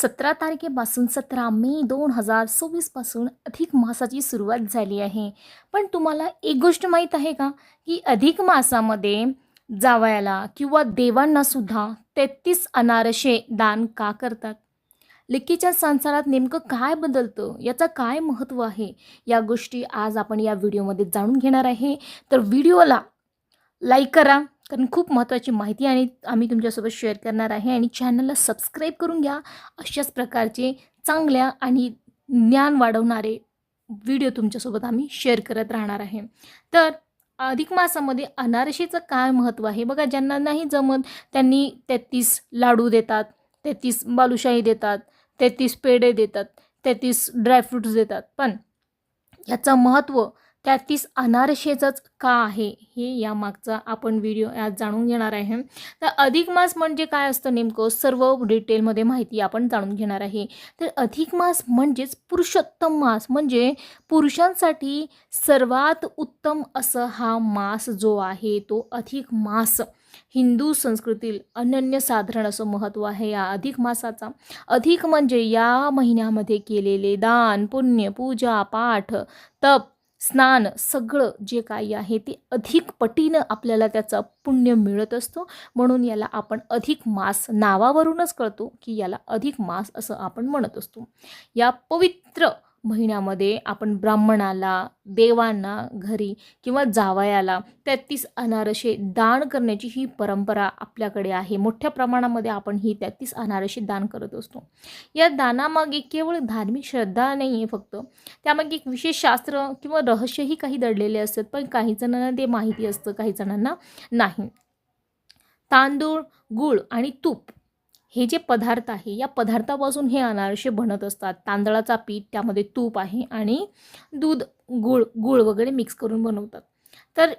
17 तारखेपासून 17 मे 2024 पासून अधिक मासाची सुरुवात झाली आहे. पण तुम्हाला एक गोष्ट माहीत आहे का, की अधिक मासामध्ये जावयाला किंवा देवांना सुद्धा 33 अनारसे दान का करतात? लेकीच्या संसारात नेमकं काय बदलतं? याचं काय महत्त्व आहे? या गोष्टी आज आपण या व्हिडिओमध्ये जाणून घेणार आहे. तर व्हिडिओला लाईक करा, कारण खूप महत्त्वाची माहिती आणि आम्ही तुमच्यासोबत शेअर करणार आहे. आणि चॅनलला सबस्क्राईब करून घ्या. अशाच प्रकारचे चांगल्या आणि ज्ञान वाढवणारे व्हिडिओ तुमच्यासोबत आम्ही शेअर करत राहणार आहे. तर अधिक मासामध्ये अनारशीचं काय महत्त्व आहे बघा. ज्यांना नाही जमत त्यांनी 33 लाडू देतात, 33 बालुशाही देतात, 33 पेढे देतात, 33 ड्रायफ्रूट्स देतात. पण याचं महत्त्व 33 अनारशेचंच का आहे, हे यामागचा आपण व्हिडिओ आज जाणून घेणार आहे. तर अधिक मास म्हणजे काय असतं नेमकं, सर्व डिटेलमध्ये माहिती आपण जाणून घेणार आहे. तर अधिक मास म्हणजेच पुरुषोत्तम मास, म्हणजे पुरुषांसाठी सर्वात उत्तम असं हा मास जो आहे तो अधिक मास. हिंदू संस्कृतीतील अनन्यसाधारण असं महत्त्व आहे या अधिक मासाचा. अधिक म्हणजे या महिन्यामध्ये केलेले दान, पुण्य, पूजा, पाठ, तप, स्नान सगळं जे काही आहे ते अधिक पटीनं आपल्याला त्याचा पुण्य मिळत असतो. म्हणून याला आपण अधिक मास नावावरूनच कळतो की याला अधिक मास असं आपण म्हणत असतो. या पवित्र महिन्यामध्ये आपण ब्राह्मणाला, देवांना घरी किंवा जावयाला 33 अनारसे दान करण्याची ही परंपरा आपल्याकडे आहे. मोठ्या प्रमाणामध्ये आपण ही 33 अनारसे दान करत असतो. या दानामागे केवळ धार्मिक श्रद्धा नाही आहे फक्त, त्यामागे एक विशेष शास्त्र किंवा रहस्यही काही दडलेले असतात. पण काही जणांना ते माहिती असतं, काही जणांना नाही. तांदूळ, गूळ आणि तूप हे जे पदार्थ आहे, या पदार्थापासून हे अनारसे बनत असतात. तांदळाचा पीठ, त्यामध्ये तूप आहे आणि दूध, गूळ वगैरे मिक्स करून बनवतात. तर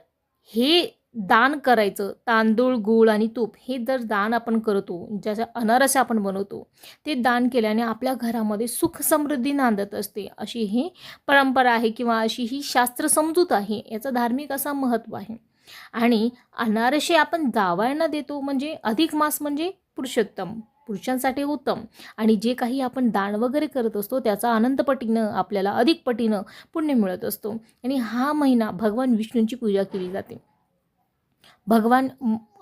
हे दान करायचं, तांदूळ, गूळ आणि तूप हे जर दान आपण करतो, ज्याच्या अनारसे आपण बनवतो, ते दान केल्याने आपल्या घरामध्ये सुख समृद्धी नांदत असते. अशी ही परंपरा आहे किंवा अशी ही शास्त्र समजूत आहे. याचं धार्मिक असा महत्त्व आहे. आणि अनारसे आपण जावयांना देतो, म्हणजे अधिक मास म्हणजे पुरुषोत्तम, पुरुषांसाठी उत्तम. आणि जे काही आपण दान वगैरे करत असतो त्याचा अनंत पटीनं आपल्याला अधिक पटीनं पुण्य मिळत असतो. आणि हा महिना भगवान विष्णूंची पूजा केली जाते. भगवान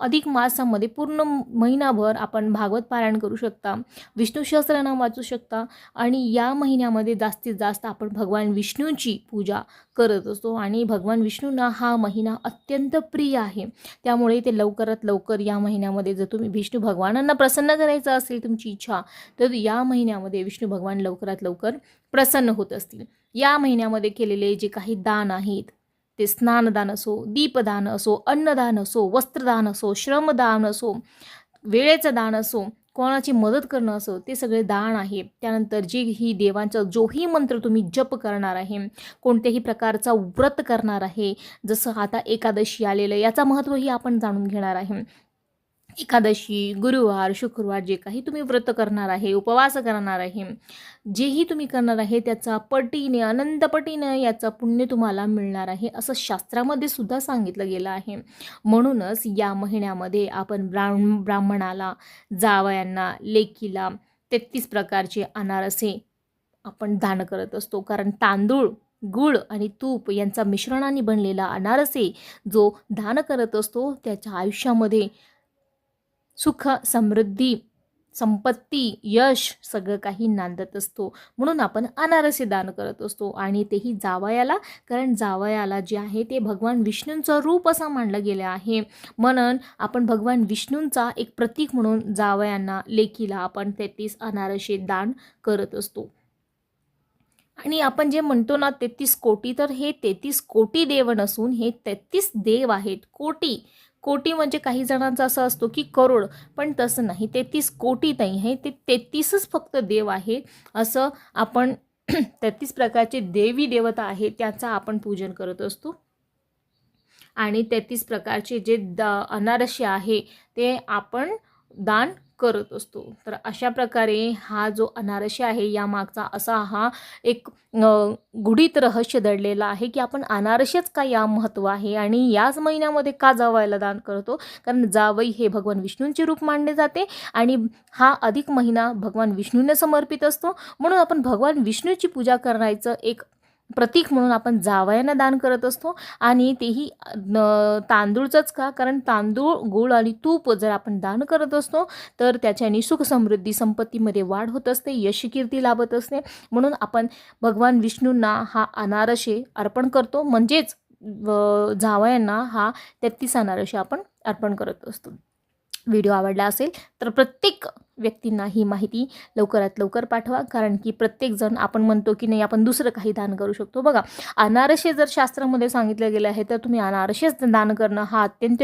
अधिक मासामध्ये पूर्ण महिनाभर आपण भागवत पारायण करू शकता, विष्णू सहस्त्रनाम वाचू शकता. आणि या महिन्यामध्ये जास्तीत जास्त आपण भगवान विष्णूंची पूजा करत असतो. आणि भगवान विष्णूंना हा महिना अत्यंत प्रिय आहे. त्यामुळे ते लवकरात लवकर या महिन्यामध्ये, जर तुम्ही विष्णू भगवानांना प्रसन्न करायचं असेल तुमची इच्छा, तर या महिन्यामध्ये विष्णू भगवान लवकरात लवकर प्रसन्न होत असतील. या महिन्यामध्ये केलेले जे काही दान आहेत, ते स्नानदान असो, दीपदान असो, अन्नदान असो, वस्त्रदान असो, श्रमदान असो, वेळेचं दान असो, कोणाची मदत करणं असो, ते सगळे दान आहे. त्यानंतर जे ही देवांचा जोही मंत्र तुम्ही जप करणार आहे, कोणत्याही प्रकारचा व्रत करणार आहे, जसं आता एकादशी आलेलं, याचा महत्त्वही आपण जाणून घेणार आहे. एकादशी, गुरुवार, शुक्रवार जे काही तुम्ही व्रत करणार आहे, उपवास करणार आहे, जेही तुम्ही करणार आहे त्याचा पटीने, अनंत पटीने याचा पुण्य तुम्हाला मिळणार आहे, असं शास्त्रामध्ये सुद्धा सांगितलं गेलं आहे. म्हणूनच या महिन्यामध्ये आपण ब्राह्मणाला, जावयांना, लेकीला 33 प्रकारचे अनारसे आपण दान करत असतो. कारण तांदूळ, गूळ आणि तूप यांचा मिश्रणाने बनलेला अनारसे जो दान करत असतो त्याच्या आयुष्यामध्ये सुख, समृद्धी, संपत्ती, यश सगळं काही नांदत असतो. म्हणून आपण अनारसे दान करत असतो. आणि तेही जावयाला, कारण जावयाला जे आहे ते भगवान विष्णूंचं रूप असं मानलं गेलं आहे. म्हणून आपण भगवान विष्णूंचा एक प्रतीक म्हणून जावयांना, लेकीला आपण 33 अनारसे दान करत असतो. आणि आपण जे म्हणतो ना 33 कोटी, तर हे 33 कोटी देव नसून हे 33 देव आहेत. कोटी, कोटी म्हणजे काही जणांचा असं असतो की करोड, पण तसं नाही. 33 कोटी नाही आहे, ते 33च फक्त देव आहे. असं आपण 33 प्रकारचे देवी देवता आहे त्याचा आपण पूजन करत असतो. आणि 33 प्रकारचे जे अनारसे आहे ते आपण दान करत असतो. तर अशा प्रकारे हा जो अनारसे आहे यामागचा असा हा एक गुढीत रहस्य दडलेलं आहे की आपण अनारसेच का या महत्त्व आहे आणि याच महिन्यामध्ये का जावयाला दान करतो. कारण जावई हे भगवान विष्णूंचे रूप मानले जाते आणि हा अधिक महिना भगवान विष्णूंना समर्पित असतो. म्हणून आपण भगवान विष्णूची पूजा करायचं एक प्रतीक म्हणून आपण जावयांना दान करत असतो आणि तेही तांदूळचंच का, कारण तांदूळ, गूळ आणि तूप जर आपण दान करत असतो तर त्याच्याने सुख समृद्धी संपत्तीमध्ये वाढ होत असते, यश कीर्ती लाभत असते. म्हणून आपण भगवान विष्णूंना हा अनारसे अर्पण करतो, म्हणजेच जावयांना हा 33 अनारसे आपण अर्पण करत असतो. व्हिडिओ आवडला असेल तर प्रत्येक व्यक्तींना ही माहिती लवकरात लवकर पाठवा, कारण की प्रत्येकजण आपण म्हणतो की नाही आपण दुसरं काही दान करू शकतो. बघा, अनारसे जर शास्त्रामध्ये सांगितलं गेलं आहे तर तुम्ही अनारसेच दान करणं हा अत्यंत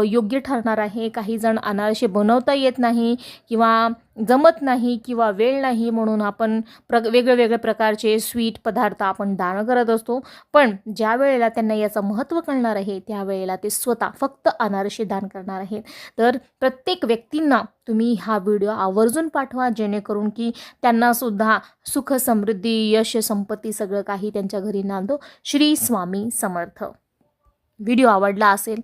योग्य ठरणार आहे. काही जण अनारसे बनवता येत नाही किंवा जमत नाही किंवा वेळ नाही म्हणून आपण वेगवेगळ्या प्रकारचे स्वीट पदार्थ आपण दान करत असतो. पण ज्या वेळेला त्यांना याचं महत्त्व कळणार आहे त्यावेळेला ते स्वतः फक्त अनारसे दान करणार आहेत. तर प्रत्येक व्यक्तींना तुम्ही हा व्हिडिओ आवर्जून पाठवा, जेणेकरून की त्यांना सुद्धा सुख समृद्धी यश संपत्ती सगळं काही त्यांच्या घरी नांदो. श्री स्वामी समर्थ. व्हिडिओ आवडला असेल,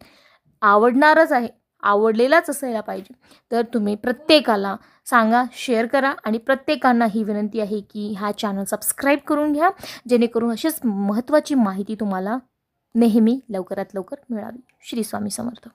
आवडणारच आहे, आवडलेलाच असायला पाहिजे, तर तुम्ही प्रत्येकाला सांगा, शेअर करा आणि प्रत्येकांना ही विनंती आहे की हा चॅनल सबस्क्राईब करून घ्या, जेणेकरून अशीच महत्त्वाची माहिती तुम्हाला नेहमी लवकरात लवकर मिळावी. श्री स्वामी समर्थ.